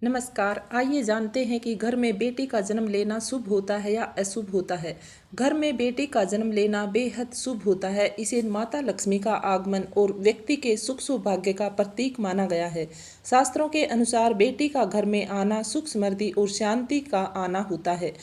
नमस्कार। आइए जानते हैं कि घर में बेटी का जन्म लेना शुभ होता है या अशुभ होता है। घर में बेटी का जन्म लेना बेहद शुभ होता है। इसे माता लक्ष्मी का आगमन और व्यक्ति के सुख सौभाग्य का प्रतीक माना गया है। शास्त्रों के अनुसार बेटी का घर में आना सुख समृद्धि और शांति का आना होता है।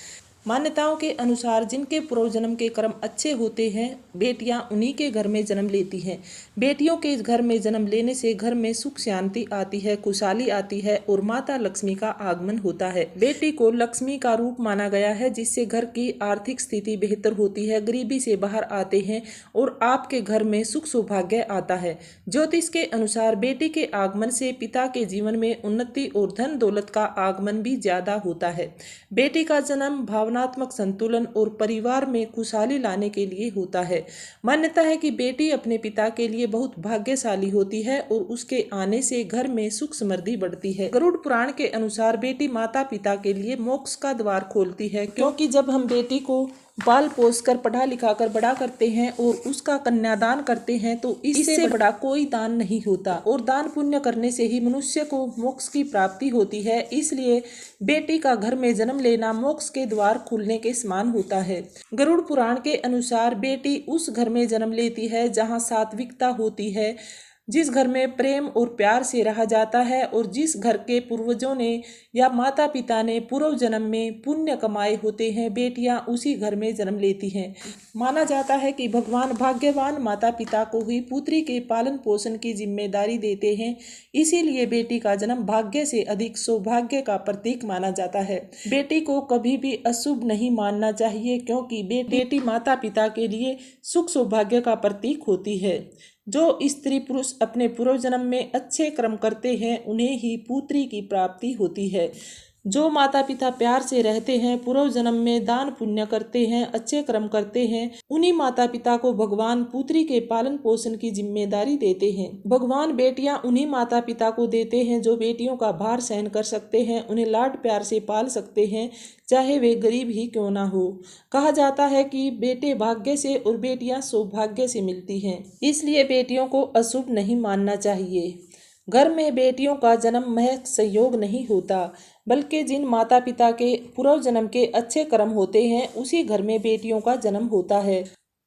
मान्यताओं के अनुसार जिनके पूर्व जन्म के कर्म अच्छे होते हैं, बेटियां उन्हीं के घर में जन्म लेती हैं। बेटियों के घर में जन्म लेने से घर में सुख शांति आती है, खुशहाली आती है और माता लक्ष्मी का आगमन होता है। बेटी को लक्ष्मी का रूप माना गया है, जिससे घर की आर्थिक स्थिति बेहतर होती है, गरीबी से बाहर आते हैं और आपके घर में सुख सौभाग्य आता है। ज्योतिष के अनुसार बेटी के आगमन से पिता के जीवन में उन्नति और धन दौलत का आगमन भी ज्यादा होता है। बेटी का जन्म भावनात्मक संतुलन और परिवार में खुशहाली लाने के लिए होता है। मान्यता है कि बेटी अपने पिता के लिए बहुत भाग्यशाली होती है और उसके आने से घर में सुख समृद्धि बढ़ती है। गरुड़ पुराण के अनुसार बेटी माता पिता के लिए मोक्ष का द्वार खोलती है, क्योंकि जब हम बेटी को पाल पोस कर पढ़ा लिखा कर बड़ा करते हैं और उसका कन्यादान करते हैं तो इससे बड़ा कोई दान नहीं होता और दान पुण्य करने से ही मनुष्य को मोक्ष की प्राप्ति होती है। इसलिए बेटी का घर में जन्म लेना मोक्ष के द्वार खुलने के समान होता है। गरुड़ पुराण के अनुसार बेटी उस घर में जन्म लेती है जहाँ सात्विकता होती है, जिस घर में प्रेम और प्यार से रहा जाता है और जिस घर के पूर्वजों ने या माता पिता ने पूर्व जन्म में पुण्य कमाए होते हैं, बेटियां उसी घर में जन्म लेती हैं। माना जाता है कि भगवान भाग्यवान माता पिता को ही पुत्री के पालन पोषण की जिम्मेदारी देते हैं, इसीलिए बेटी का जन्म भाग्य से अधिक सौभाग्य का प्रतीक माना जाता है। बेटी को कभी भी अशुभ नहीं मानना चाहिए, क्योंकि बेटी माता पिता के लिए सुख सौभाग्य का प्रतीक होती है। जो स्त्री पुरुष अपने पूर्व जन्म में अच्छे कर्म करते हैं, उन्हें ही पुत्री की प्राप्ति होती है। जो माता पिता प्यार से रहते हैं, पूर्व जन्म में दान पुण्य करते हैं, अच्छे कर्म करते हैं, उन्हीं माता पिता को भगवान पुत्री के पालन पोषण की जिम्मेदारी देते हैं। भगवान बेटियां उन्हीं माता पिता को देते हैं जो बेटियों का भार सहन कर सकते हैं, उन्हें लाड प्यार से पाल सकते हैं, चाहे वे गरीब ही क्यों ना हो। कहा जाता है कि बेटे भाग्य से और बेटियां सौभाग्य से मिलती हैं, इसलिए बेटियों को अशुभ नहीं मानना चाहिए। घर में बेटियों का जन्म महज संयोग नहीं होता, बल्कि जिन माता पिता के पूर्व जन्म के अच्छे कर्म होते हैं, उसी घर में बेटियों का जन्म होता है।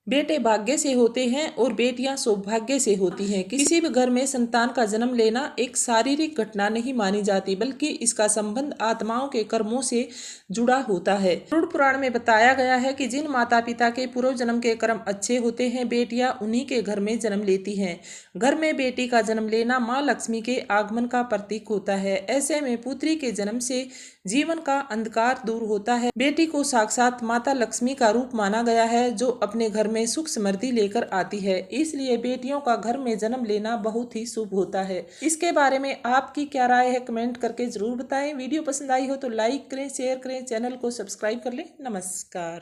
बेटे भाग्य से होते हैं और बेटियां सौभाग्य से होती हैं। किसी भी घर में संतान का जन्म लेना एक शारीरिक घटना नहीं मानी जाती, बल्कि इसका संबंध आत्माओं के कर्मों से जुड़ा होता है। गरुड़ पुराण में बताया गया है कि जिन माता पिता के पूर्व जन्म के कर्म अच्छे होते हैं, बेटियां उन्हीं के घर में जन्म लेती हैं। घर में बेटी का जन्म लेना माँ लक्ष्मी के आगमन का प्रतीक होता है। ऐसे में पुत्री के जन्म से जीवन का अंधकार दूर होता है। बेटी को साक्षात माता लक्ष्मी का रूप माना गया है, जो अपने घर में सुख समृद्धि लेकर आती है। इसलिए बेटियों का घर में जन्म लेना बहुत ही शुभ होता है। इसके बारे में आपकी क्या राय है, कमेंट करके जरूर बताएं। वीडियो पसंद आई हो तो लाइक करें, शेयर करें, चैनल को सब्सक्राइब कर लें। नमस्कार।